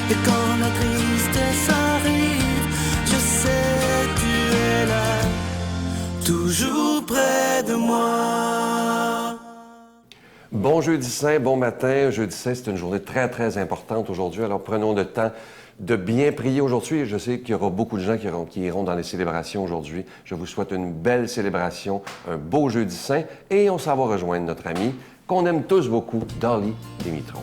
Et quand la tristesse arrive, je sais tu es là, toujours près de moi. Bon Jeudi Saint, bon matin. Jeudi Saint, c'est une journée très, très importante aujourd'hui. Alors, prenons le temps de bien prier aujourd'hui. Je sais qu'il y aura beaucoup de gens qui iront dans les célébrations aujourd'hui. Je vous souhaite une belle célébration, un beau Jeudi Saint. Et on s'en va rejoindre notre ami, qu'on aime tous beaucoup, Dolly Dimitro.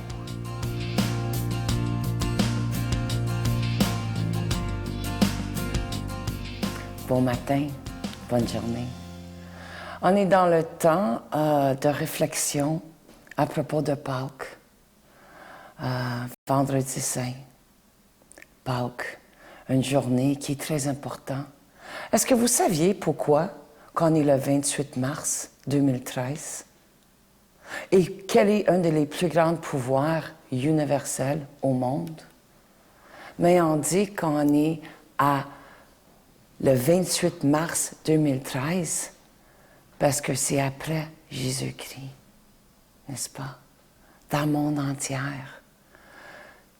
Bon matin, bonne journée. On est dans le temps de réflexion à propos de Pâques, Vendredi Saint. Pâques, une journée qui est très importante. Est-ce que vous saviez pourquoi qu'on est le 28 mars 2013? Et quel est un des plus grands pouvoirs universels au monde? Mais on dit qu'on est à le 28 mars 2013 parce que c'est après Jésus-Christ, n'est-ce pas? Dans le monde entier.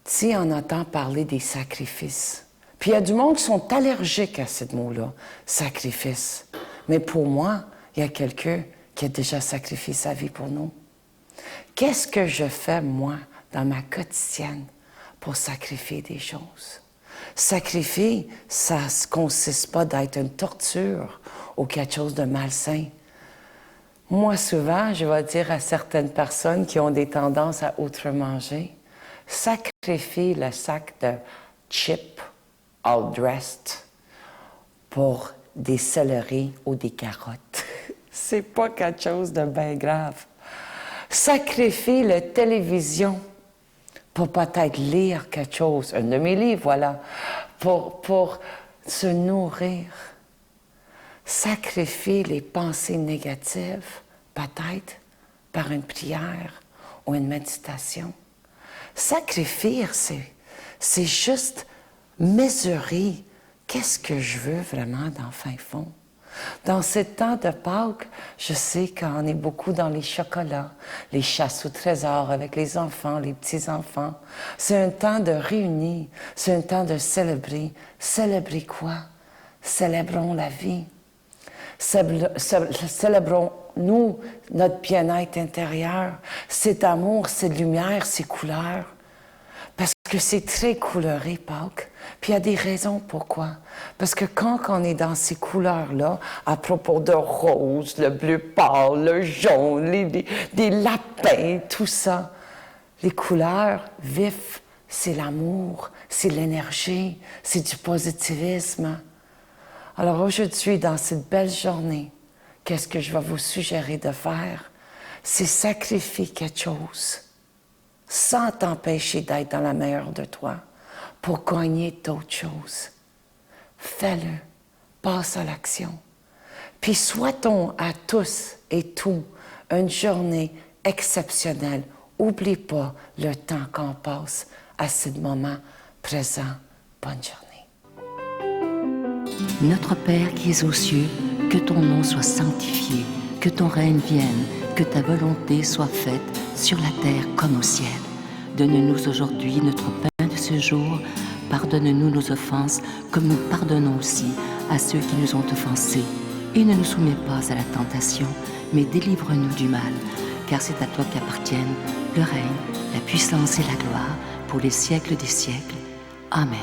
Si on entend parler des sacrifices, puis il y a du monde qui sont allergiques à ce mot-là, sacrifice. Mais pour moi, il y a quelqu'un qui a déjà sacrifié sa vie pour nous. Qu'est-ce que je fais, moi, dans ma quotidienne pour sacrifier des choses? Sacrifier, ça ne consiste pas d'être une torture ou quelque chose de malsain. Moi, souvent, je vais dire à certaines personnes qui ont des tendances à outre-manger, sacrifie le sac de chips all dressed pour des céleris ou des carottes. C'est pas quelque chose de bien grave. Sacrifie la télévision pour peut-être lire quelque chose, un de mes livres, voilà, pour se nourrir. Sacrifie les pensées négatives, peut-être par une prière ou une méditation. Sacrifier, c'est juste mesurer qu'est-ce que je veux vraiment dans le fin fond. Dans ce temps de Pâques, je sais qu'on est beaucoup dans les chocolats, les chasses au trésor avec les enfants, les petits-enfants. C'est un temps de réunir, c'est un temps de célébrer. Célébrer quoi? Célébrons la vie. Célébrons-nous notre bien-être intérieur, cet amour, cette lumière, ces couleurs. Parce que c'est très coloré, Pâques. Puis il y a des raisons pourquoi. Parce que quand on est dans ces couleurs-là, à propos de rose, le bleu pâle, le jaune, des lapins, tout ça, les couleurs vives, c'est l'amour, c'est l'énergie, c'est du positivisme. Alors aujourd'hui, dans cette belle journée, qu'est-ce que je vais vous suggérer de faire? C'est sacrifier quelque chose sans t'empêcher d'être dans la meilleure de toi pour gagner d'autres choses. Fais-le, passe à l'action. Puis souhaitons à tous et tout une journée exceptionnelle. Oublie pas le temps qu'on passe à ce moment présent. Bonne journée. Notre Père qui es aux cieux, que ton nom soit sanctifié, que ton règne vienne, que ta volonté soit faite sur la terre comme au ciel. Donne-nous aujourd'hui notre pain de ce jour. Pardonne-nous nos offenses, comme nous pardonnons aussi à ceux qui nous ont offensés. Et ne nous soumets pas à la tentation, mais délivre-nous du mal. Car c'est à toi qu'appartiennent le règne, la puissance et la gloire, pour les siècles des siècles. Amen.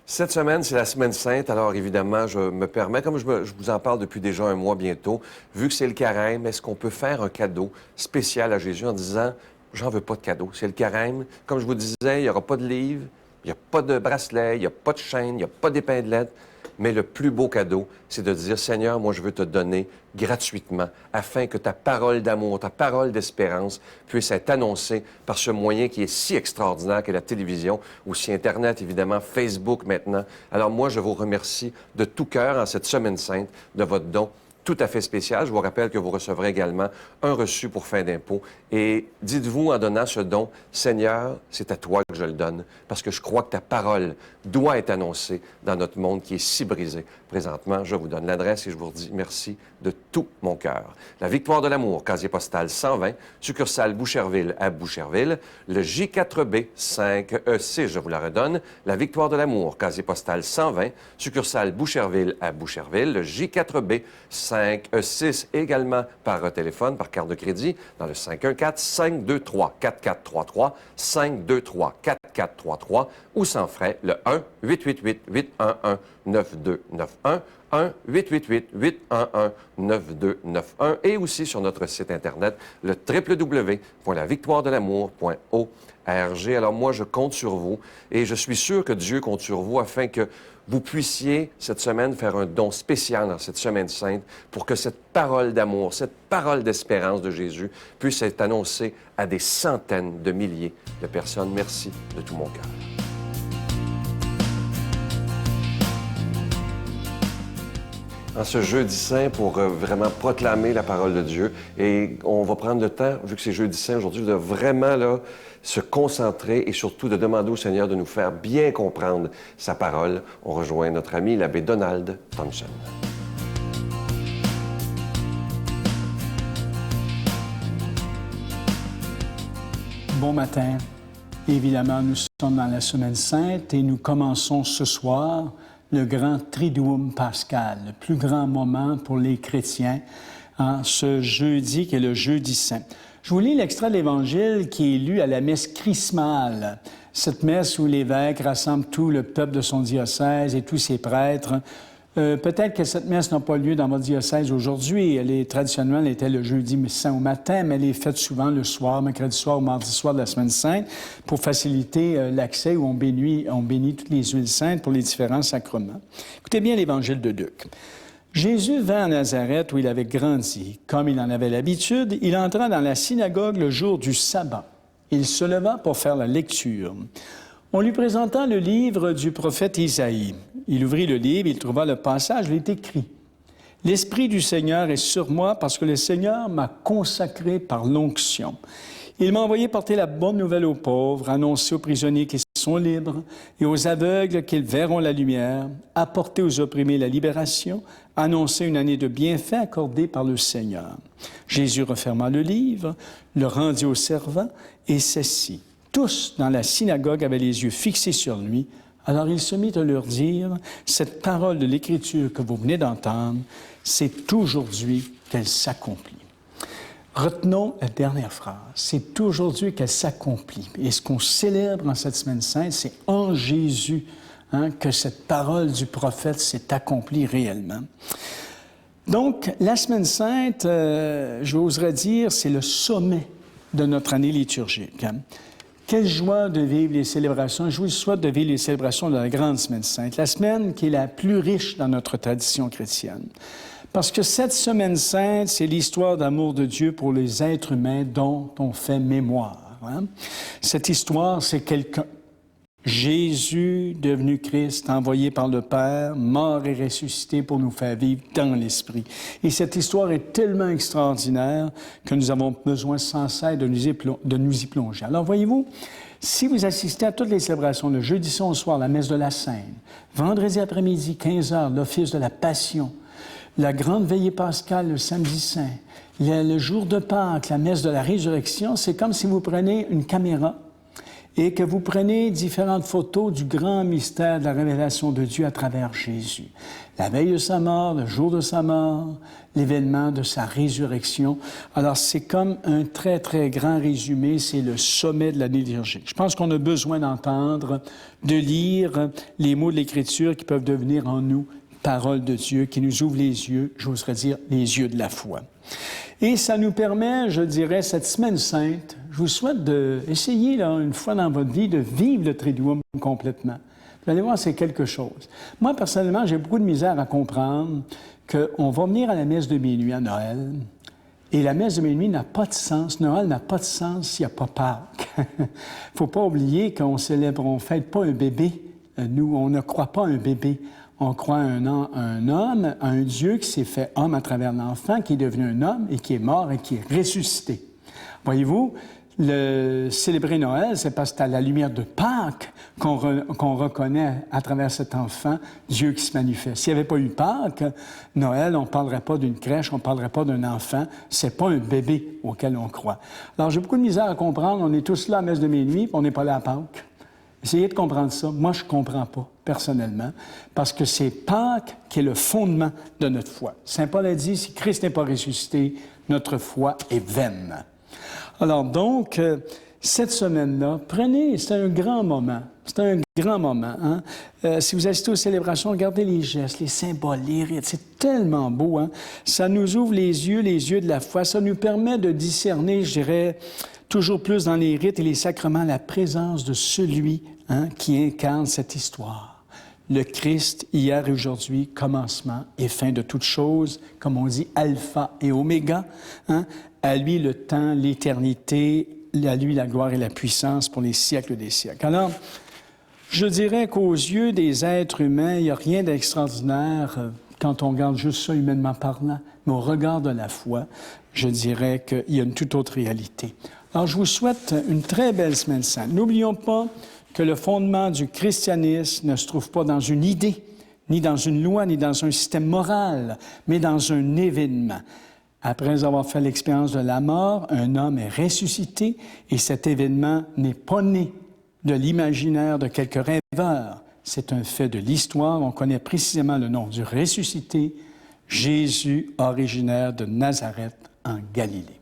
Cette semaine, c'est la Semaine Sainte. Alors, évidemment, je me permets, comme je vous en parle depuis déjà un mois bientôt, vu que c'est le carême, est-ce qu'on peut faire un cadeau spécial à Jésus en disant « J'en veux pas de cadeau, c'est le carême. » Comme je vous disais, il n'y aura pas de livre, il n'y a pas de bracelet, il n'y a pas de chaîne, il n'y a pas d'épinglette. Mais le plus beau cadeau, c'est de dire « Seigneur, moi, je veux te donner gratuitement afin que ta parole d'amour, ta parole d'espérance puisse être annoncée par ce moyen qui est si extraordinaire qu'est la télévision, aussi Internet, évidemment, Facebook maintenant. Alors moi, je vous remercie de tout cœur en cette Semaine Sainte de votre don tout à fait spécial. Je vous rappelle que vous recevrez également un reçu pour fin d'impôt. Et dites-vous en donnant ce don, Seigneur, c'est à toi que je le donne, parce que je crois que ta parole doit être annoncée dans notre monde qui est si brisé. Présentement, je vous donne l'adresse et je vous redis merci de tout mon cœur. La Victoire de l'amour, casier postal 120, succursale Boucherville à Boucherville. Le J4B 5E6, je vous la redonne. La Victoire de l'amour, casier postal 120, succursale Boucherville à Boucherville. Le J4B 5E6, également par téléphone, par carte de crédit, dans le 514-523-4433, 523-4433, ou sans frais, le 1-888-811-9291, 1-888-811-9291, et aussi sur notre site Internet, le www.lavictoiredelamour.org. Alors moi, je compte sur vous et je suis sûr que Dieu compte sur vous afin que vous puissiez, cette semaine, faire un don spécial dans cette semaine sainte pour que cette parole d'amour, cette parole d'espérance de Jésus puisse être annoncée à des centaines de milliers de personnes. Merci de tout mon cœur. En ce jeudi saint, pour vraiment proclamer la parole de Dieu. Et on va prendre le temps, vu que c'est jeudi saint aujourd'hui, de vraiment là, se concentrer et surtout de demander au Seigneur de nous faire bien comprendre sa parole. On rejoint notre ami l'abbé Donald Thompson. Bon matin. Évidemment, nous sommes dans la Semaine sainte et nous commençons ce soir le grand Triduum pascal, le plus grand moment pour les chrétiens, en ce jeudi qui est le jeudi saint. Je vous lis l'extrait de l'Évangile qui est lu à la messe chrismale, cette messe où l'évêque rassemble tout le peuple de son diocèse et tous ses prêtres. Peut-être que cette messe n'a pas lieu dans votre diocèse aujourd'hui. Traditionnellement, elle était le jeudi saint au matin, mais elle est faite souvent le soir, mercredi soir ou mardi soir de la semaine sainte, pour faciliter l'accès où on bénit toutes les huiles saintes pour les différents sacrements. Écoutez bien l'Évangile de Luc. Jésus vint à Nazareth où il avait grandi. Comme il en avait l'habitude, il entra dans la synagogue le jour du sabbat. Il se leva pour faire la lecture. On lui présenta le livre du prophète Isaïe. Il ouvrit le livre, il trouva le passage, il est écrit. « L'Esprit du Seigneur est sur moi parce que le Seigneur m'a consacré par l'onction. Il m'a envoyé porter la bonne nouvelle aux pauvres, annoncer aux prisonniers qu'ils sont libres et aux aveugles qu'ils verront la lumière, apporter aux opprimés la libération, annoncer une année de bienfaits accordée par le Seigneur. » Jésus referma le livre, le rendit aux servants et s'assit. Tous dans la synagogue avaient les yeux fixés sur lui. Alors il se mit à leur dire, « Cette parole de l'Écriture que vous venez d'entendre, c'est aujourd'hui qu'elle s'accomplit. » Retenons la dernière phrase. C'est aujourd'hui qu'elle s'accomplit. Et ce qu'on célèbre en cette semaine sainte, c'est en Jésus que cette parole du prophète s'est accomplie réellement. Donc, la semaine sainte, j'oserais dire, c'est le sommet de notre année liturgique. Quelle joie de vivre les célébrations. Je vous souhaite de vivre les célébrations de la grande semaine sainte, la semaine qui est la plus riche dans notre tradition chrétienne. Parce que cette semaine sainte, c'est l'histoire d'amour de Dieu pour les êtres humains dont on fait mémoire. Cette histoire, c'est quelqu'un. Jésus, devenu Christ, envoyé par le Père, mort et ressuscité pour nous faire vivre dans l'Esprit. Et cette histoire est tellement extraordinaire que nous avons besoin sans cesse de nous y plonger. Alors, voyez-vous, si vous assistez à toutes les célébrations, le jeudi saint au soir, la messe de la Seine, vendredi après-midi, 15 heures, l'office de la Passion, la grande veillée pascale le samedi saint, le jour de Pâques, la messe de la Résurrection, c'est comme si vous preniez une caméra et que vous prenez différentes photos du grand mystère de la révélation de Dieu à travers Jésus. La veille de sa mort, le jour de sa mort, l'événement de sa résurrection. Alors, c'est comme un très, très grand résumé, c'est le sommet de l'année liturgique. Je pense qu'on a besoin d'entendre, de lire les mots de l'Écriture qui peuvent devenir en nous parole de Dieu, qui nous ouvre les yeux, j'oserais dire, les yeux de la foi. Et ça nous permet, je dirais, cette semaine sainte, je vous souhaite d'essayer, une fois dans votre vie, de vivre le Triduum complètement. Vous allez voir, c'est quelque chose. Moi, personnellement, j'ai beaucoup de misère à comprendre qu'on va venir à la messe de minuit à Noël, et la messe de minuit n'a pas de sens, Noël n'a pas de sens s'il n'y a pas Pâques. Il ne faut pas oublier qu'on célèbre, on ne fête pas un bébé. Nous, on ne croit pas à un bébé. On croit à un homme, à un Dieu qui s'est fait homme à travers l'enfant, qui est devenu un homme et qui est mort et qui est ressuscité. Voyez-vous, célébrer Noël, c'est parce que c'est à la lumière de Pâques qu'on reconnaît à travers cet enfant Dieu qui se manifeste. S'il n'y avait pas eu Pâques, Noël, on ne parlerait pas d'une crèche, on ne parlerait pas d'un enfant. C'est pas un bébé auquel on croit. Alors, j'ai beaucoup de misère à comprendre. On est tous là à la messe de minuit, puis on n'est pas là à Pâques. Essayez de comprendre ça. Moi, je ne comprends pas, personnellement, parce que c'est Pâques qui est le fondement de notre foi. Saint Paul a dit, si Christ n'est pas ressuscité, notre foi est vaine. Alors donc, cette semaine-là, prenez, c'est un grand moment. C'est un grand moment. Hein? Si vous assistez aux célébrations, regardez les gestes, les symboles, les rites. C'est tellement beau. Hein? Ça nous ouvre les yeux de la foi. Ça nous permet de discerner, je dirais, toujours plus dans les rites et les sacrements, la présence de celui qui incarne cette histoire. Le Christ, hier et aujourd'hui, commencement et fin de toutes choses, comme on dit, alpha et oméga. Hein? À lui le temps, l'éternité, à lui la gloire et la puissance pour les siècles des siècles. Alors, je dirais qu'aux yeux des êtres humains, il n'y a rien d'extraordinaire quand on regarde juste ça humainement parlant, mais au regard de la foi, je dirais qu'il y a une toute autre réalité. Alors, je vous souhaite une très belle semaine sainte. N'oublions pas que le fondement du christianisme ne se trouve pas dans une idée, ni dans une loi, ni dans un système moral, mais dans un événement. Après avoir fait l'expérience de la mort, un homme est ressuscité et cet événement n'est pas né de l'imaginaire de quelques rêveurs. C'est un fait de l'histoire. On connaît précisément le nom du ressuscité, Jésus, originaire de Nazareth en Galilée.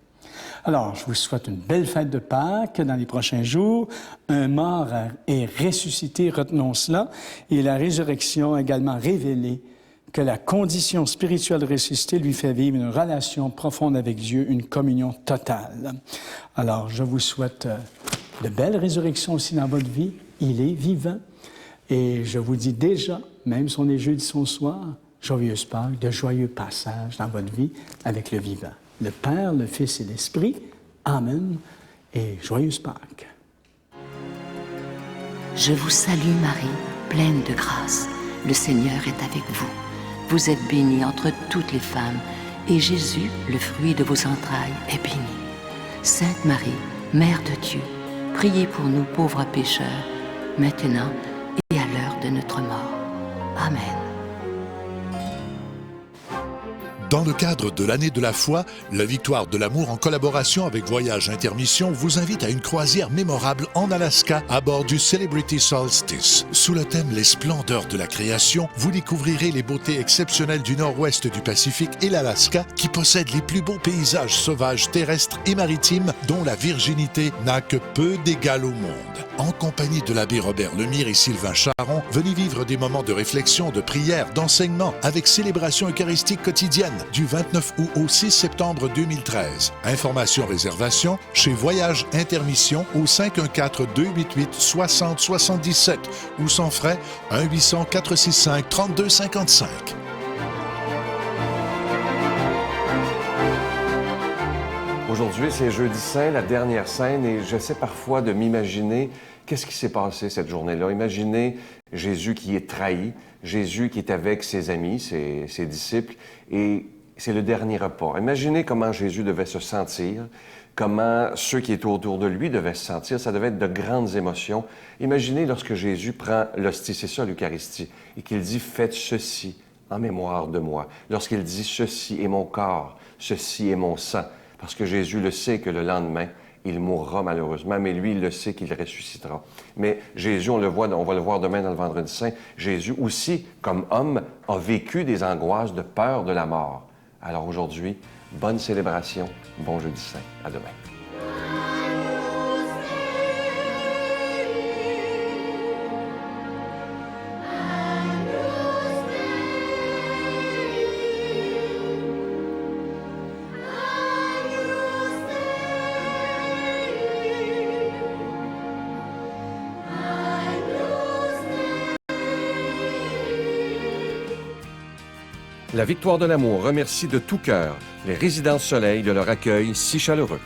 Alors, je vous souhaite une belle fête de Pâques dans les prochains jours. Un mort est ressuscité, retenons cela, et la résurrection a également révélé que la condition spirituelle de ressuscité lui fait vivre une relation profonde avec Dieu, une communion totale. Alors, je vous souhaite de belles résurrections aussi dans votre vie. Il est vivant. Et je vous dis déjà, même si on est jeudi son soir, joyeuse Pâques, de joyeux passages dans votre vie avec le vivant. Le Père, le Fils et l'Esprit. Amen. Et joyeuse Pâques. Je vous salue Marie, pleine de grâce. Le Seigneur est avec vous. Vous êtes bénie entre toutes les femmes, et Jésus, le fruit de vos entrailles, est béni. Sainte Marie, Mère de Dieu, priez pour nous pauvres pécheurs, maintenant et à l'heure de notre mort. Amen. Dans le cadre de l'année de la foi, la Victoire de l'amour en collaboration avec Voyage Intermission vous invite à une croisière mémorable en Alaska à bord du Celebrity Solstice. Sous le thème Les splendeurs de la création, vous découvrirez les beautés exceptionnelles du nord-ouest du Pacifique et l'Alaska qui possèdent les plus beaux paysages sauvages terrestres et maritimes dont la virginité n'a que peu d'égal au monde. En compagnie de l'abbé Robert Lemire et Sylvain Charon, venez vivre des moments de réflexion, de prière, d'enseignement avec célébration eucharistique quotidienne du 29 août au 6 septembre 2013. Informations, réservations chez Voyage Intermission au 514-288-6077 ou sans frais 1-800-465-3255. Aujourd'hui, c'est Jeudi Saint, la dernière scène, et j'essaie parfois de m'imaginer qu'est-ce qui s'est passé cette journée-là. Imaginez Jésus qui est trahi, Jésus qui est avec ses amis, ses disciples, et c'est le dernier repas. Imaginez comment Jésus devait se sentir, comment ceux qui étaient autour de lui devaient se sentir. Ça devait être de grandes émotions. Imaginez lorsque Jésus prend l'hostie, c'est ça l'Eucharistie, et qu'il dit « Faites ceci en mémoire de moi ». Lorsqu'il dit « Ceci est mon corps, ceci est mon sang », parce que Jésus le sait que le lendemain, il mourra malheureusement, mais lui, il le sait qu'il ressuscitera. Mais Jésus, on va le voir demain dans le Vendredi Saint, Jésus aussi, comme homme, a vécu des angoisses de peur de la mort. Alors aujourd'hui, bonne célébration, bon Jeudi Saint. À demain. La Victoire de l'amour remercie de tout cœur les Résidences Soleil de leur accueil si chaleureux.